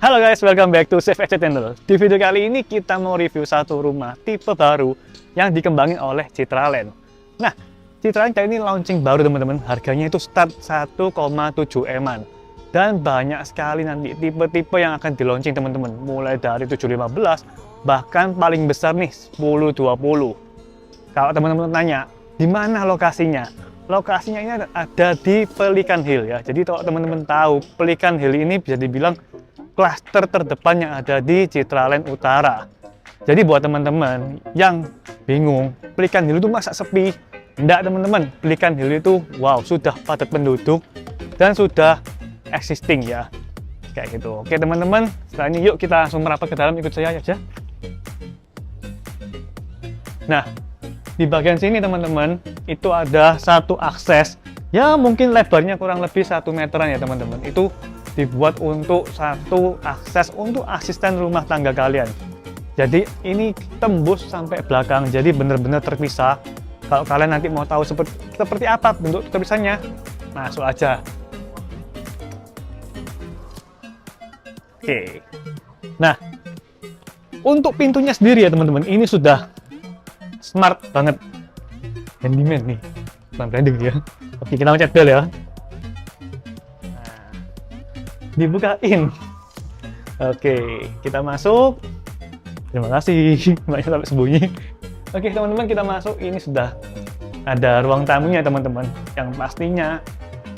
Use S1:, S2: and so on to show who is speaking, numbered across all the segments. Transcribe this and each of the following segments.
S1: Halo guys, welcome back to Save Edge Channel. Di video kali ini kita mau review satu rumah tipe baru yang dikembangin oleh Citraland. Nah, Citraland kali ini launching baru teman-teman. Harganya itu start 1,7 M-an. Dan banyak sekali nanti tipe-tipe yang akan di launching teman-teman. Mulai dari 715, bahkan paling besar nih 1020. Kalau teman-teman tanya, di mana lokasinya? Lokasinya ini ada di Pelikan Hill ya. Jadi kalau teman-teman tahu, Pelikan Hill ini bisa dibilang klaster terdepan yang ada di Citraland Utara. Jadi buat teman-teman yang bingung, Pelikan Hill itu masa sepi? Enggak teman-teman, Pelikan Hill itu wow, sudah padat penduduk dan sudah existing ya. Kayak gitu. Oke teman-teman, setelah ini yuk kita langsung merapat ke dalam, ikut saya aja. Nah, di bagian sini teman-teman, itu ada satu akses. Ya mungkin lebarnya kurang lebih 1 meteran ya teman-teman. Itu dibuat untuk satu akses untuk asisten rumah tangga kalian. Jadi ini tembus sampai belakang, jadi benar-benar terpisah. Kalau kalian nanti mau tahu seperti apa bentuk terpisahnya, masuk aja. Oke. Nah, untuk pintunya sendiri ya teman-teman, ini sudah smart banget. Handyman nih, bukan branding ya. Oke, kita mencet bel ya. Dibukain. Oke, kita masuk. Terima kasih, banyak sampai sembunyi. Oke teman-teman, kita masuk. Ini sudah ada ruang tamunya teman-teman. Yang pastinya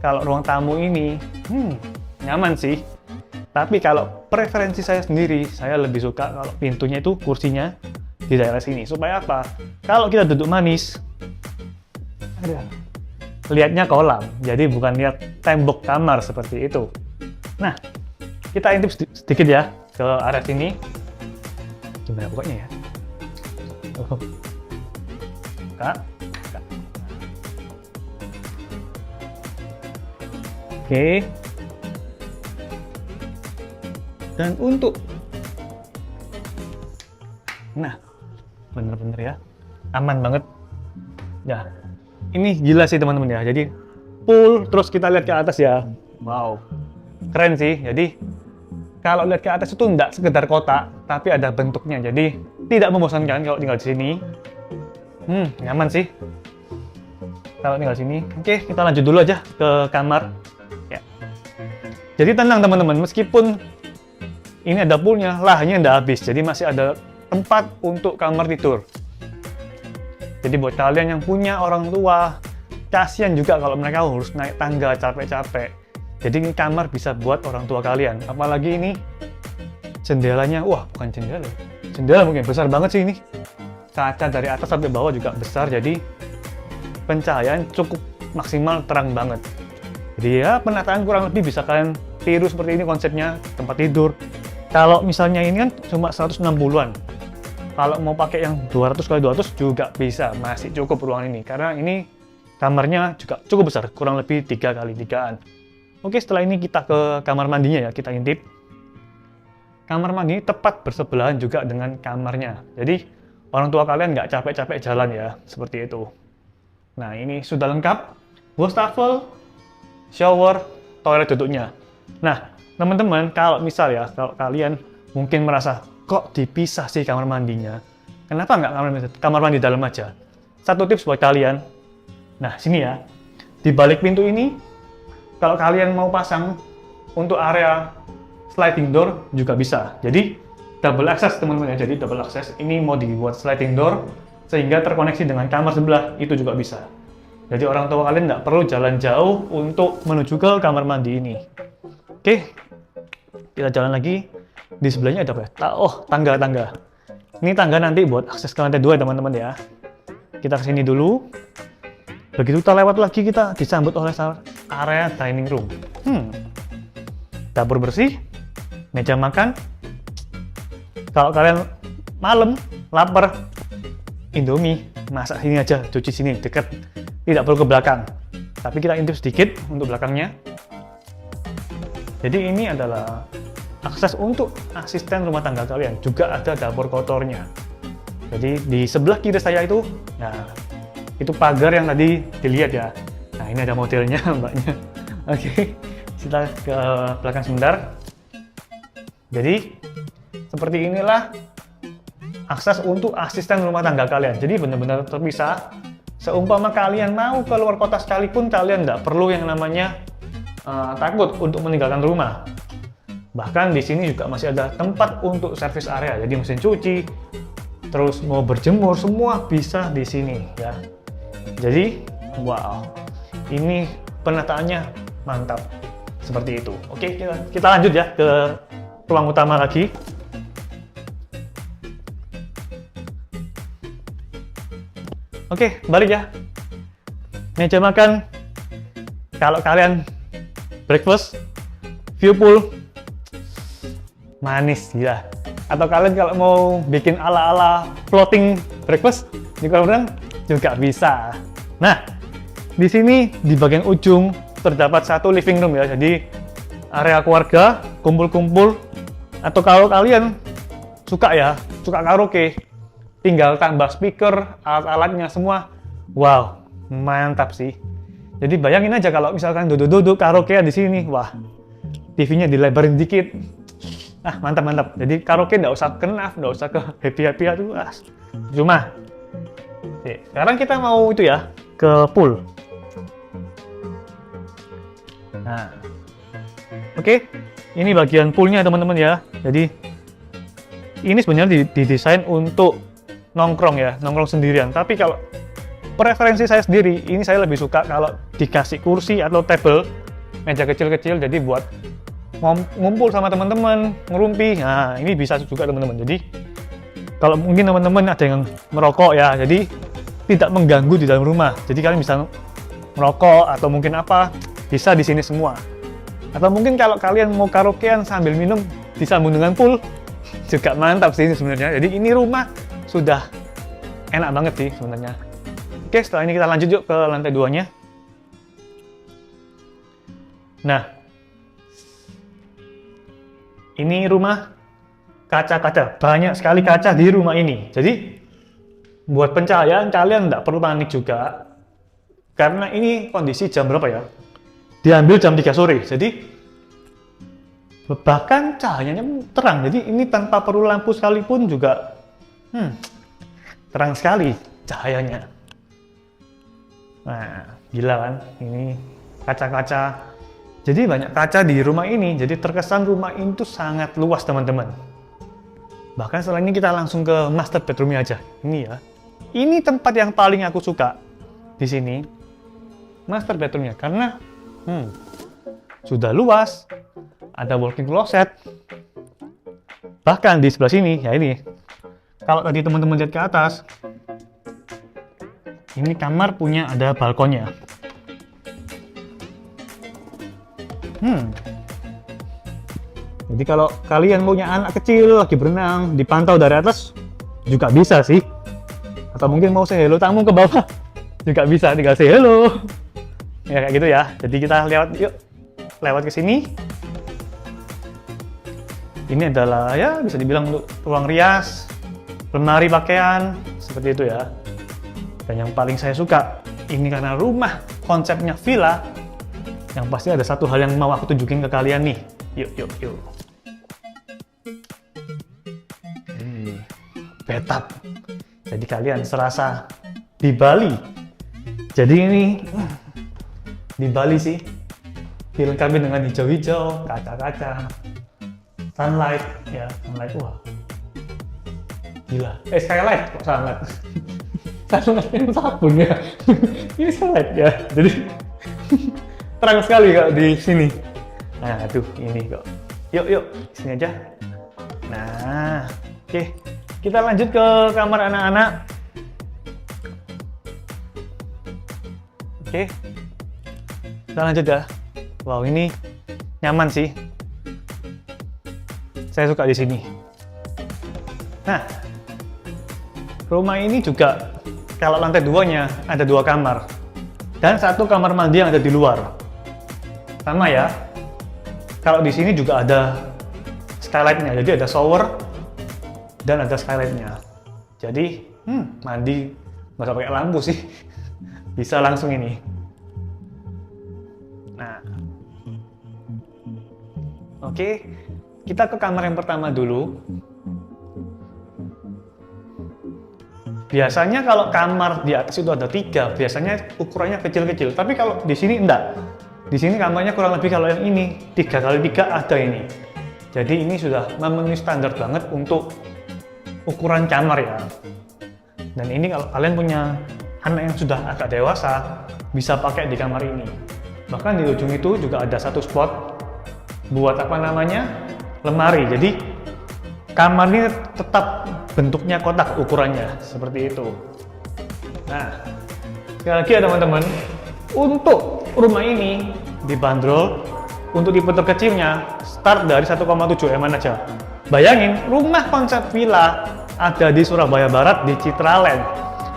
S1: kalau ruang tamu ini nyaman sih. Tapi kalau preferensi saya sendiri, saya lebih suka kalau pintunya itu kursinya di daerah sini. Supaya apa? Kalau kita duduk manis, lihatnya kolam. Jadi bukan lihat tembok kamar seperti itu. Nah, kita intip sedikit ya ke arah sini. Gimana pokoknya ya? Buka. Oke. Dan untuk, nah, bener-bener ya, aman banget. Ya, ini gila sih teman-teman ya. Jadi full, terus kita lihat ke atas ya. Wow. Keren sih. Jadi kalau lihat ke atas itu enggak sekedar kotak, tapi ada bentuknya. Jadi tidak membosankan kalau tinggal di sini. Nyaman sih kalau tinggal di sini. Oke, kita lanjut dulu aja ke kamar. Ya. Jadi tenang teman-teman, meskipun ini ada poolnya, lahannya enggak habis. Jadi masih ada tempat untuk kamar tidur. Jadi buat kalian yang punya orang tua, kasihan juga kalau mereka harus naik tangga capek-capek. Jadi ini kamar bisa buat orang tua kalian. Apalagi ini jendelanya, wah bukan jendela. Jendela mungkin besar banget sih ini. Kaca dari atas sampai bawah juga besar. Jadi pencahayaan cukup maksimal, terang banget. Jadi ya penataan kurang lebih bisa kalian tiru seperti ini konsepnya, tempat tidur. Kalau misalnya ini kan cuma 160-an. Kalau mau pakai yang 200 x 200 juga bisa, masih cukup ruangan ini. Karena ini kamarnya juga cukup besar, kurang lebih 3 x 3-an. Oke, setelah ini kita ke kamar mandinya ya, kita intip. Kamar mandi tepat bersebelahan juga dengan kamarnya. Jadi, orang tua kalian nggak capek-capek jalan ya, seperti itu. Nah, ini sudah lengkap. Wastafel, shower, toilet duduknya. Nah, teman-teman, kalau misal ya, kalau kalian mungkin merasa, kok dipisah sih kamar mandinya? Kenapa nggak kamar mandi dalam aja? Satu tips buat kalian. Nah, sini ya. Di balik pintu ini, kalau kalian mau pasang untuk area sliding door juga bisa. Jadi double access teman-teman ya. Jadi double access ini mau dibuat sliding door sehingga terkoneksi dengan kamar sebelah, itu juga bisa. Jadi orang tua kalian nggak perlu jalan jauh untuk menuju ke kamar mandi ini. Oke, kita jalan lagi. Di sebelahnya ada apa ya? Oh, tangga-tangga. Ini tangga nanti buat akses ke lantai 2 teman-teman ya. Kita kesini dulu. Begitu kita lewat lagi, kita disambut oleh area dining room. Dapur bersih, meja makan. Kalau kalian malam lapar, Indomie, masak sini aja, cuci sini, deket. Tidak perlu ke belakang. Tapi kita intip sedikit untuk belakangnya. Jadi ini adalah akses untuk asisten rumah tangga kalian. Juga ada dapur kotornya. Jadi di sebelah kiri saya itu, nah, itu pagar yang tadi dilihat ya. Nah, ini ada modelnya mbaknya. Oke, kita ke belakang sebentar. Jadi seperti inilah akses untuk asisten rumah tangga kalian. Jadi benar-benar terpisah. Seumpama kalian mau keluar kota sekalipun, kalian nggak perlu yang namanya takut untuk meninggalkan rumah. Bahkan di sini juga masih ada tempat untuk service area. Jadi mesin cuci, terus mau berjemur, semua bisa di sini ya. Jadi wow, ini penataannya mantap seperti itu. Oke, kita lanjut ya ke ruang utama lagi. Oke, balik ya. Meja makan. Kalau kalian breakfast, view pool, manis ya. Atau kalian kalau mau bikin ala-ala floating breakfast di kolam renang juga bisa. Nah, di sini di bagian ujung terdapat satu living room ya. Jadi area keluarga kumpul-kumpul. Atau kalau kalian suka karaoke, tinggal tambah speaker, alat-alatnya semua. Wow, mantap sih. Jadi bayangin aja kalau misalkan duduk-duduk karaoke di sini, wah, TV-nya dilebarin dikit. Ah, mantap-mantap. Jadi karaoke nggak usah kenaf, nggak usah ke happy-happy itu. Cuma, sekarang kita mau itu ya, ke pool. Nah, oke, ini bagian poolnya teman-teman ya. Jadi ini sebenarnya didesain untuk nongkrong ya, nongkrong sendirian. Tapi kalau preferensi saya sendiri, ini saya lebih suka kalau dikasih kursi atau table, meja kecil-kecil, jadi buat ngumpul sama teman-teman, ngerumpi. Nah, ini bisa juga teman-teman. Jadi kalau mungkin teman-teman ada yang merokok ya, jadi tidak mengganggu di dalam rumah. Jadi kalian bisa merokok atau mungkin apa, bisa di sini semua. Atau mungkin kalau kalian mau karaokean sambil minum disambung dengan pool, juga mantap sih sebenarnya. Jadi ini rumah sudah enak banget sih sebenarnya. Oke, setelah ini kita lanjut yuk ke lantai 2-nya. Nah, ini rumah kaca-kaca. Banyak sekali kaca di rumah ini. Jadi, buat pencahayaan kalian nggak perlu panik juga. Karena ini kondisi jam berapa ya? Diambil jam 3 sore. Jadi, bahkan cahayanya terang. Jadi, ini tanpa perlu lampu sekalipun juga terang sekali cahayanya. Nah, gila kan? Ini kaca-kaca. Jadi banyak kaca di rumah ini. Jadi terkesan rumah ini tuh sangat luas teman-teman. Bahkan setelah ini kita langsung ke master bedroomnya aja. Ini ya. Ini tempat yang paling aku suka di sini. Master bedroomnya karena sudah luas. Ada walk-in closet. Bahkan di sebelah sini ya ini. Kalau tadi teman-teman lihat ke atas, ini kamar punya ada balkonnya. Jadi kalau kalian punya anak kecil lagi berenang, dipantau dari atas juga bisa sih. Atau mungkin mau say hello tamu ke bawah juga bisa, tinggal say hello. Ya kayak gitu ya. Jadi kita lewat ke sini. Ini adalah ya bisa dibilang untuk ruang rias, lemari pakaian, seperti itu ya. Dan yang paling saya suka, ini karena rumah konsepnya villa, yang pasti ada satu hal yang mau aku tunjukin ke kalian nih. Yuk. Bathtub. Jadi kalian serasa di Bali. Jadi ini di Bali sih, dilengkapi dengan hijau-hijau, kaca-kaca, sunlight, ya sunlight, wah, gila. Skylight kok sunlight. Sunlight yang sabun ya. Ini sunlight ya. Jadi terang sekali kok di sini. Nah, aduh ini kok. Yuk, sini aja. Nah, oke. Kita lanjut ke kamar anak-anak. Oke. Kita lanjut ya. Wow, ini nyaman sih. Saya suka di sini. Nah, rumah ini juga kalau lantai 2-nya ada 2 kamar dan 1 kamar mandi yang ada di luar. Sama ya. Kalau di sini juga ada skylight-nya. Jadi ada shower dan ada skylight-nya. Jadi, mandi nggak usah pakai lampu sih. Bisa langsung ini. Nah. Oke. kita ke kamar yang pertama dulu. Biasanya kalau kamar di atas itu ada 3, biasanya ukurannya kecil-kecil. Tapi kalau di sini enggak. Di sini kamarnya kurang lebih kalau yang ini 3x3 ada ini. Jadi ini sudah memenuhi standar banget untuk ukuran kamar ya. Dan ini kalau kalian punya anak yang sudah agak dewasa, bisa pakai di kamar ini. Bahkan di ujung itu juga ada satu spot buat apa namanya, lemari. Jadi kamar ini tetap bentuknya kotak ukurannya seperti itu. Nah, sekali lagi ya teman-teman, untuk rumah ini dibanderol untuk tipe terkecilnya start dari 1,7 M aja. Bayangin, rumah konsep villa ada di Surabaya Barat di Citraland.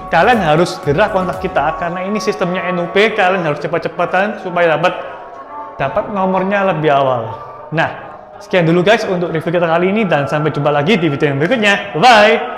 S1: Kalian harus segera kontak kita karena ini sistemnya NUP, kalian harus cepat-cepatan supaya dapat nomornya lebih awal. Nah, sekian dulu guys untuk review kita kali ini dan sampai jumpa lagi di video yang berikutnya. Bye!